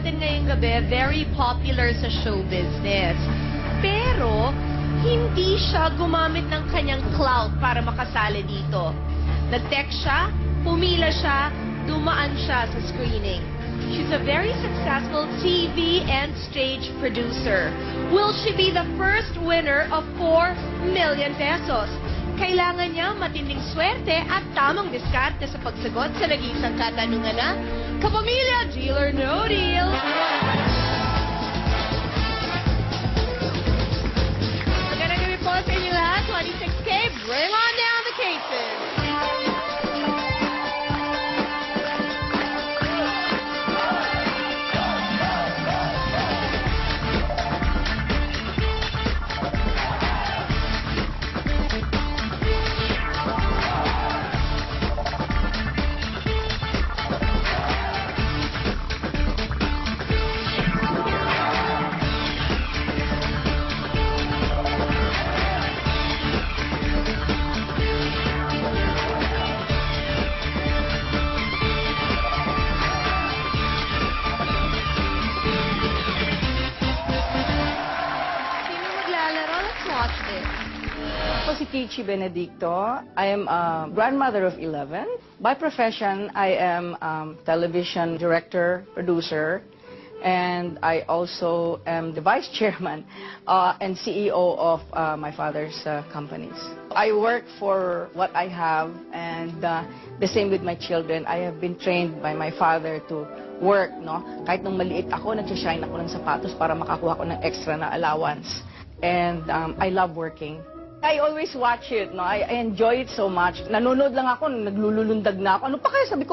natin ngayong gabi, very popular sa show business. Pero, hindi siya gumamit ng kanyang clout para makasali dito. Nag-text siya, pumila siya, dumaan siya sa screening. She's a very successful TV and stage producer. Will she be the first winner of 4 million pesos? Kailangan niya matinding swerte at tamang diskarte sa pagsagot sa nag-iisang katanungan na Kapamilya, Deal or No Deal? Magandang gabi po sa inyo lahat. 26K, bring on down the cases. Ako si Kichi Benedicto. I am a grandmother of 11. By profession, I am television director, producer, and I also am the vice chairman and CEO of my father's companies. I work for what I have, and the same with my children. I have been trained by my father to work, no? Kahit nung maliit ako, nagsashine ako ng sapatos para makakuha ko ng extra na allowance. And I love working. I always watch it, no? I enjoy it so much. Nanonood lang ako, naglululundag na ako. Ano pa kaya sabi ko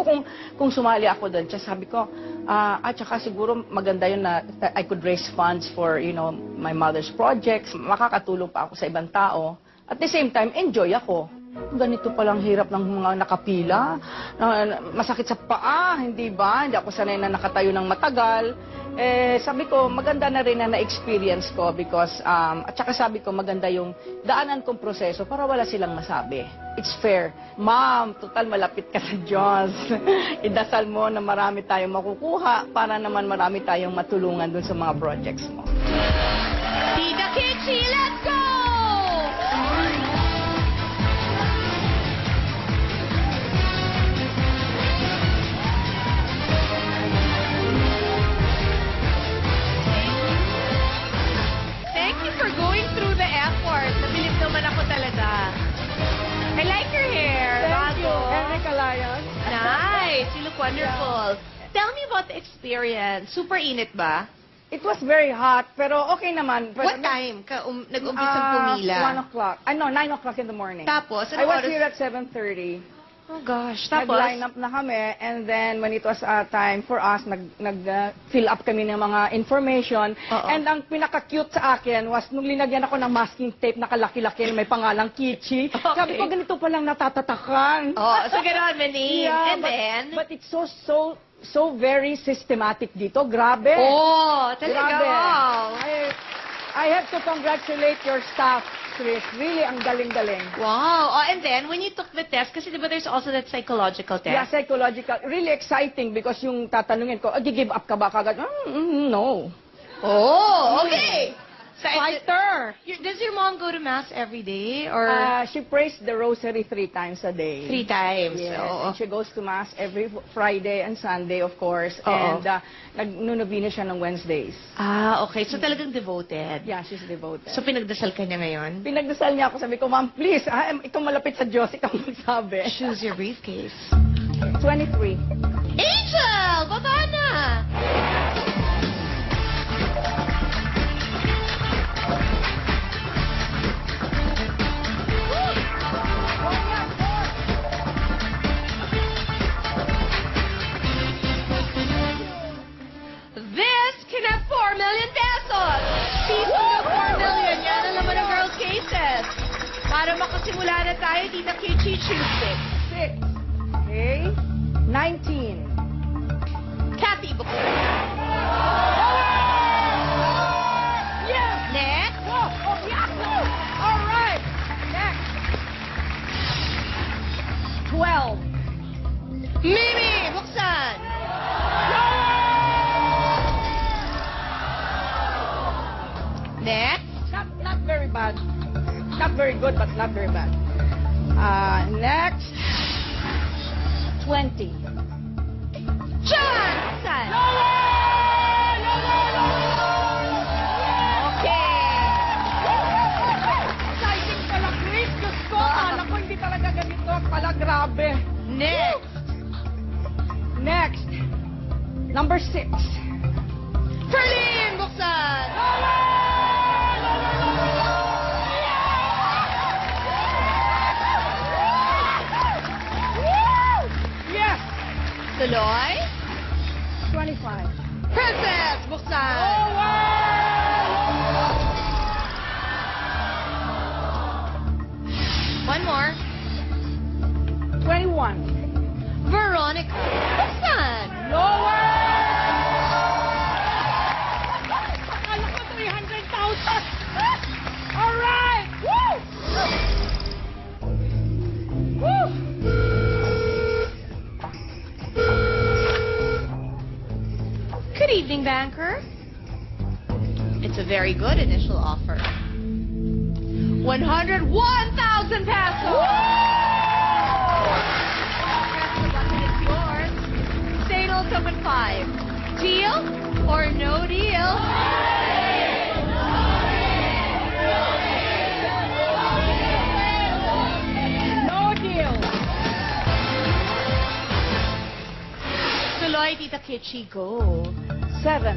kung sumali ako doon? Sabi ko, at saka siguro maganda yun na I could raise funds for, you know, my mother's projects. Makakatulong pa ako sa ibang tao. At the same time, enjoy ako. Ganito palang hirap ng mga nakapila. Masakit sa paa, hindi ba? Hindi ako sanay na nakatayo ng matagal. Sabi ko, maganda na rin na na-experience ko because, at saka sabi ko, maganda yung daanan kong proseso para wala silang masabi. It's fair. Ma'am, total malapit ka sa Diyos. Idasal mo na marami tayong makukuha para naman marami tayong matulungan dun sa mga projects mo. Tita Kichi, let's go! For going through the effort. Nabilib naman ako talaga. I like your hair. Thank you, Bago. Henry Calayan. Nice. You look wonderful. Tell me about the experience. Super init ba? It was very hot, pero okay naman. What time ka nag-umpisang pumila? 1 o'clock. No, 9 o'clock in the morning. Tapos? I was here at 7:30. Oh gosh. Tapos? Nag-line up na kami, and then when it was time for us, nag-fill up kami ng mga information. And ang pinaka-cute sa akin was nung linagyan ako ng masking tape na kalaki-laki, may pangalang Kichi. Okay. Sabi ko, ganito palang natatatakan. Oh, so gano'n, Manny. Yeah, And then? But it's so very systematic dito. Grabe. Oh, talaga. Grabe. I have to congratulate your staff, Chris. Really, ang galing-galing. Wow. Oh, and then, when you took the test, kasi diba there's also that psychological test? Yeah, psychological. Really exciting because yung tatanungin ko, give up ka ba kagad? No. Oh, okay. So, Fighter. Does your mom go to mass every day? Or She prays the rosary 3 times a day. 3 times? Yes, Oo. and she goes to mass every Friday and Sunday, of course. Oo. And nag-nunobina siya ng Wednesdays. Ah, okay. So talagang devoted. Yeah, she's devoted. So pinagdasal ka niya ngayon? Pinagdasal niya ako, sabi ko, Ma'am, please, ikaw malapit sa Diyos, ikaw magsabi. Choose your briefcase. 23. Angel! Baba na! This can have 4 million pesos! Piso ng 4 million. Yan ang laman ng girls' cases. Para makasimula na tayo, Tita Kichi, choose 6. Okay. 19. Kathy, bukod. Yes! Next. Oh, yes! All right. Next. 12. Mimi, buksan. bad. Not very good, but not very bad. Next, 20. John! Buksan! Exciting pala, Chris. Diyos ko, alam ko hindi talaga ganito. Pala, grabe. Next! Next, number 6. Ferlin! Buksan! Yes! Tuloy? 25. Princess! Buksan! One more. 21. Veronica! Buksan! Lower! Akala ko 300,000. Alright! Woo! Woo! Good evening, banker. It's a very good initial offer. 101,000 pesos! Press the button, it's yours. Fatal token 5. Deal or no deal? No deal. Tuloy, Tita Kitchi, go. 7.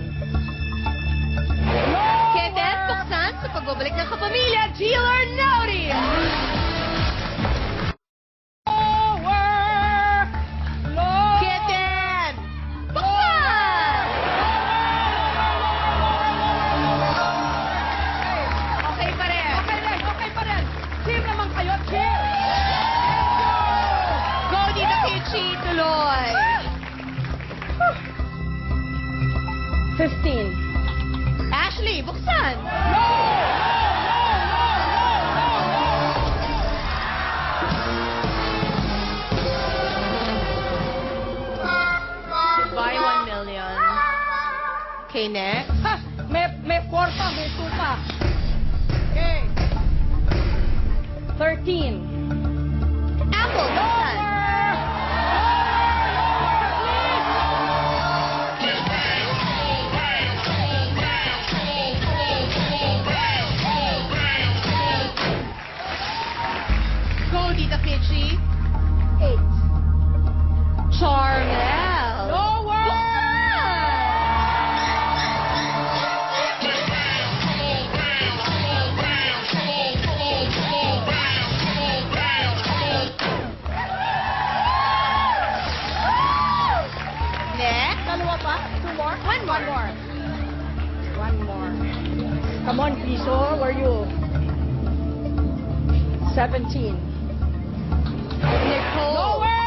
Keten, buksan sa pagbabalik ng kapamilya. Deal or no deal? Lower! Lower! Keten! Buksan! Okay pa rin. Okay pa rin. Cheer naman kayo, cheer! Go, Tita Kitchi, tuloy. 15. Ashley, buksan. Buy 1 million. Okay, next. Ha! May 4 pa, may 2 pa. Okay. 13. Apple, buksan. Go, Tita Kitchi. 8. Charmel. Lower! Next. Dalawa pa? 2 more? One more. One more. Come on, Piso. Where are you? 17. Nicole. Lower!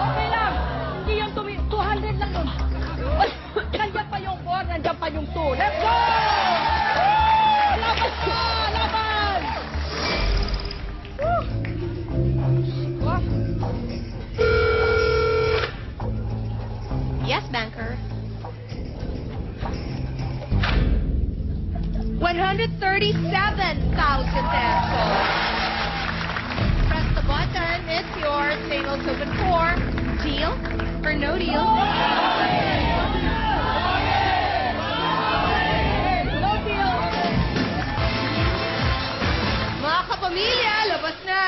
Okay lang. Hindi yung 200 lang yun. Nandiyan pa yung 4, nandiyan pa yung 2. Let's go! Laban ka! Laban! Woo! What? Yes, banker. 137,000 pesos. Press the button. It's yours. Fatal token 4. Deal or no deal? No deal. Mga kapamilya, labas na.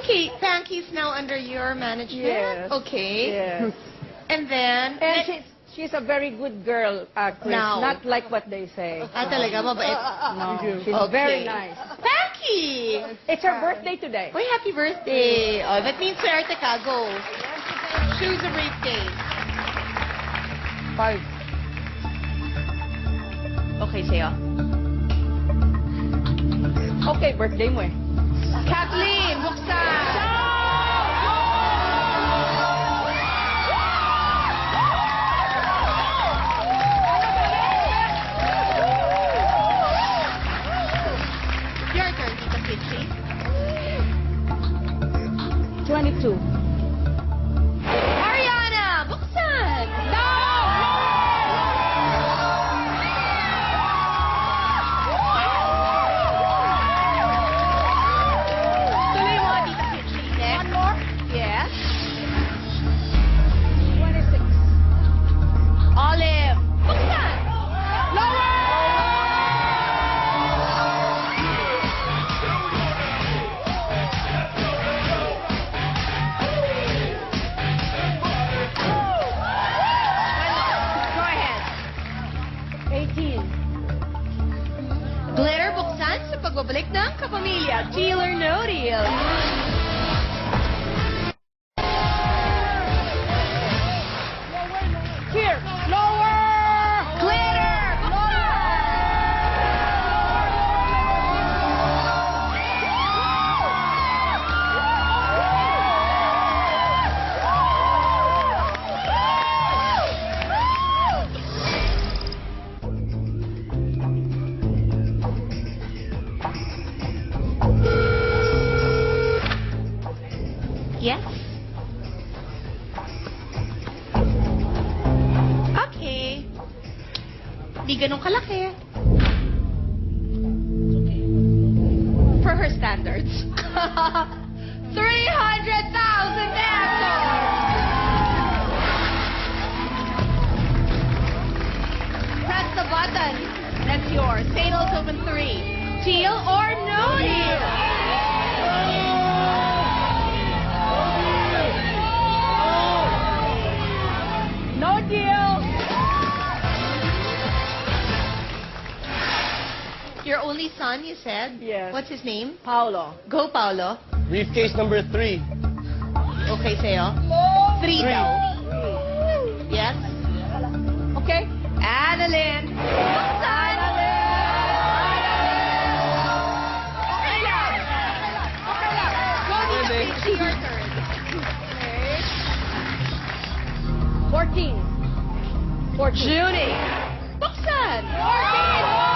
Okay, Panky's now under your management. Yes. Okay. Yes. And then, And she's a very good girl, Chris. Now. Not like what they say. talaga, mabait. No, she's Okay. very nice. Panky! It's her birthday today. Uy, happy birthday. Oh, that means swerte ka. Go. Choose a briefcase. 5. Okay, sa'yo. Okay, birthday mo eh. Kathleen, buksan. 32. Ariana, buksan! Tuloy mo, Tita Kitchi. Next. One more. Yes. 26. Olive, buksan! Go ahead. 18. Glitter, buksan sa pagbabalik ng kapamilya. Deal or no deal? Here. Lower. Glitter, Yes. Okay. Di ganun kalaki. For her standards. 300,000 pesos! Press the button. That's yours. Sales open 3. Deal or no deal? No deal. Your only son, you said? Yes. What's his name? Paolo. Go, Paolo. Briefcase number 3. Okay sa'yo? 3 daw. Yes? Okay. Annalyn. Buksan! Okay lang. Okay lang. Go, Tita Pwede. Kitchi, your turn. 14. 14. Judy. Buksan! 14.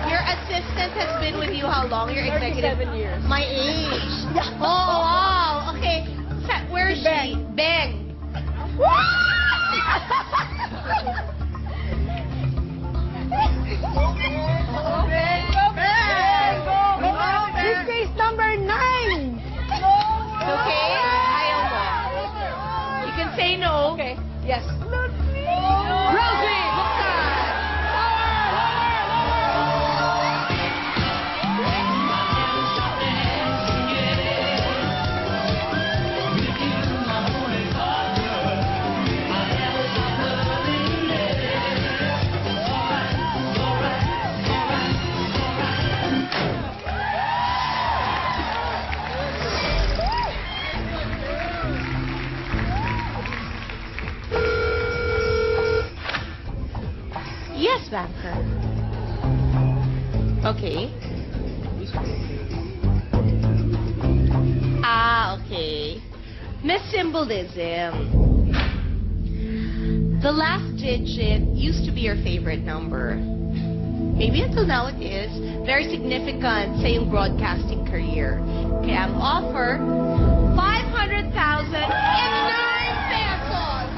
Your assistant has been with you how long? Your executive? 37 years. My age. Oh, wow. Okay. Where is she? Beng. Briefcase number 9. Okay? Ayaw mo. You can say no. Okay. Yes. Rosie, buksan! Yes, banker. Okay. Okay. Miss Symbolism. The last digit used to be your favorite number. Maybe until now it is. Very significant sa iyong broadcasting career. Kaya ang offer, 500,000 and 9 pesos!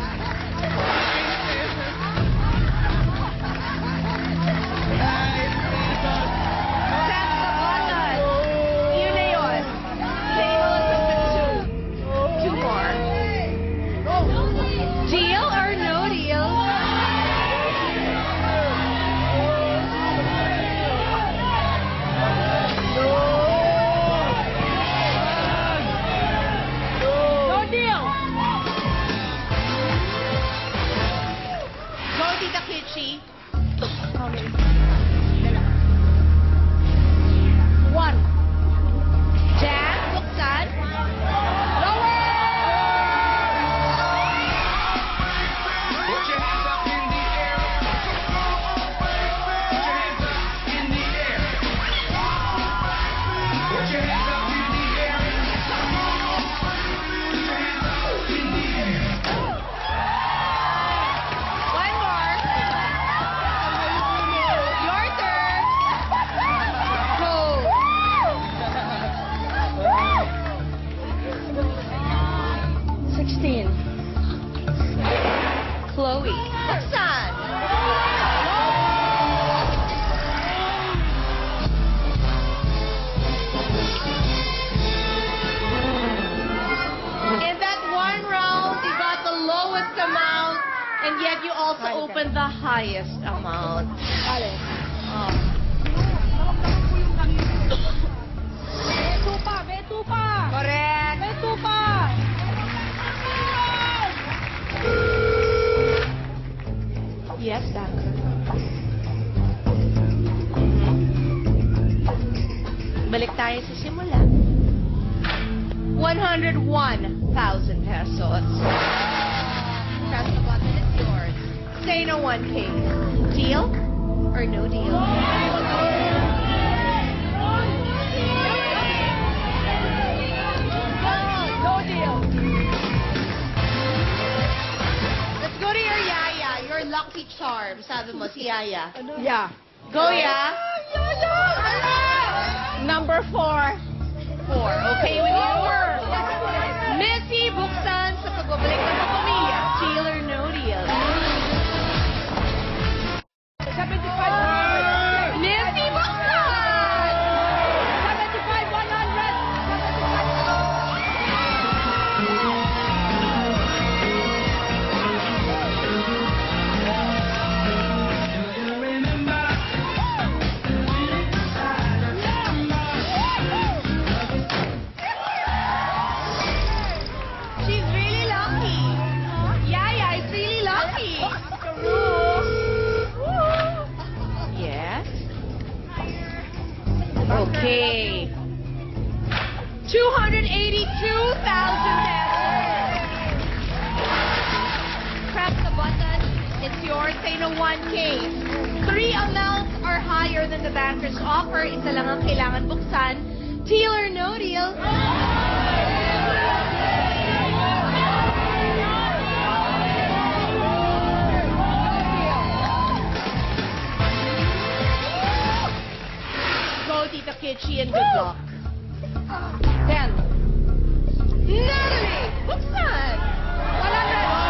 Press the button. Yun na yun. Table is open 2. 2 more. Deal or no deal? No deal. Balik tayo sa simula. 101,000 pesos. Press the button, it's yours. Say no one case. Deal or no deal? No deal. Let's go to your Yaya, your lucky charm. Sabi mo, si Yaya. Yeah. Go, Ya. Number 4. 4. Okay with you? Missy, buksan sa pagbabalik ng pamilya. Deal or no deal? 75. Missy, buksan! 75, 100. She's really lucky. Yaya is really lucky. Yes? Okay. 282,000 pesos. Press the button. It's yours. Say no one case. 3 amounts are higher than the banker's offer. Isa lang ang kailangan buksan. Deal or no deal? Go, Tita Kitchi, and good luck. 10. Natalie! Buksan! 100.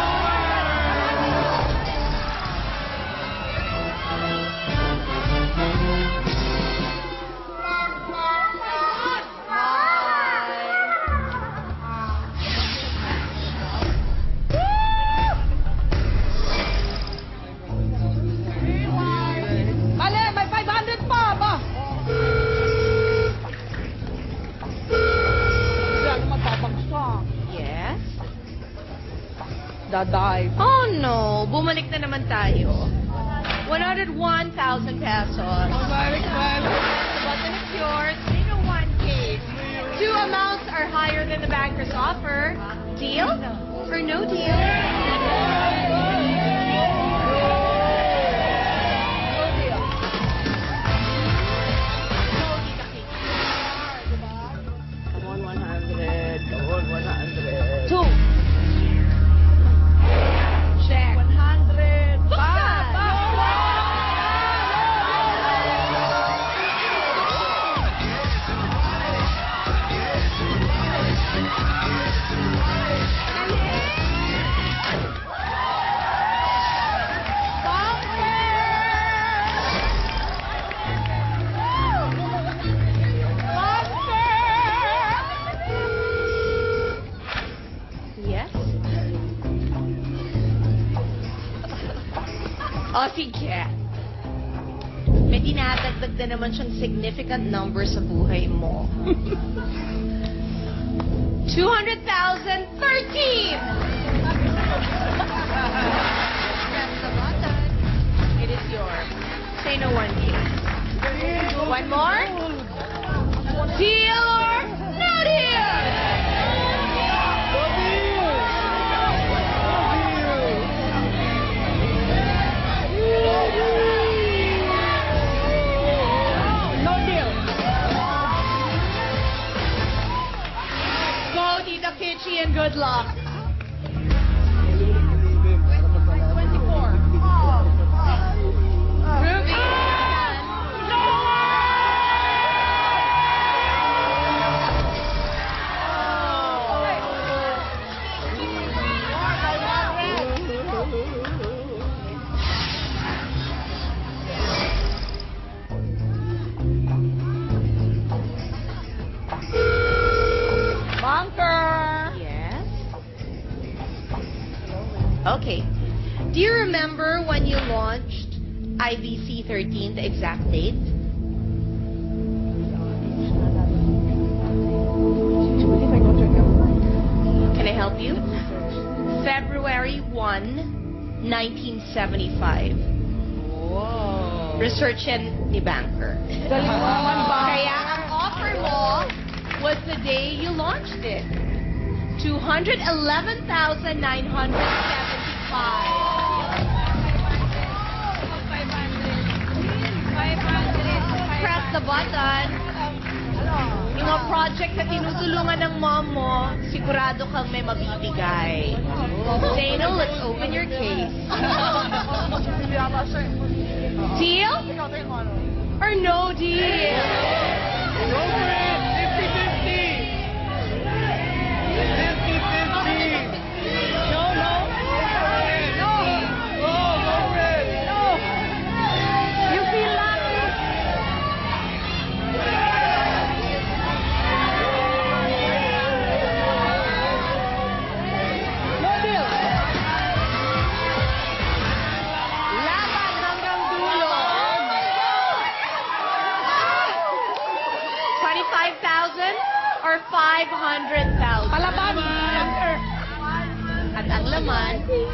Mali, may 500 pa ba? Diyan mapapagsak. Yes? Daday. Oh no, bumalik na naman tayo. 101,000 pesos. The button is yours. Say no one case. 2 amounts are higher than the banker's offer. Deal or no deal? Come on, 100. Come on, 100. 2. Check. 100. Buksan! Yes? O, sige. May dinadagdag na naman siyang significant number sa buhay mo. 200,000, 13! Press the button. It is yours. Say no one case. One more? Deal or no deal? No deal. Go, Tita Kitchi, and good luck. 24. Ruby. Bunker. Yes. Okay. Do you remember when you launched IVC 13, the exact date? Can I help you? February 1, 1975. Wow. Research yan ni Banker. Galing mo naman ba? Kaya ang offer mo was the day you launched it. 211,975. Press the button. Yung mga project na tinutulungan ng mom mo, sigurado kang may mabibigay. Dana, let's open your case. Deal? Or no deal? Go for it! 50-50! 50-50! No, no! No! Go for it! No! You feel lucky? No deal. Laban hanggang dulo. 25,000 or 500,000? Palaban. At ang laman, before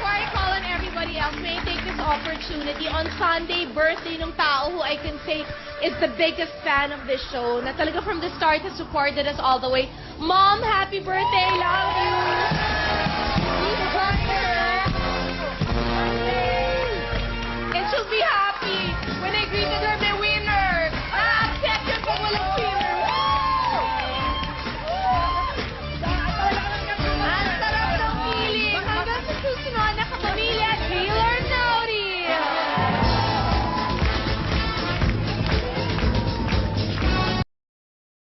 I call on everybody else, may I take this opportunity on Sunday, birthday ng tao who I can say is the biggest fan of this show, na talaga from the start has supported us all the way. Mom, happy birthday! Love you! It should be happy!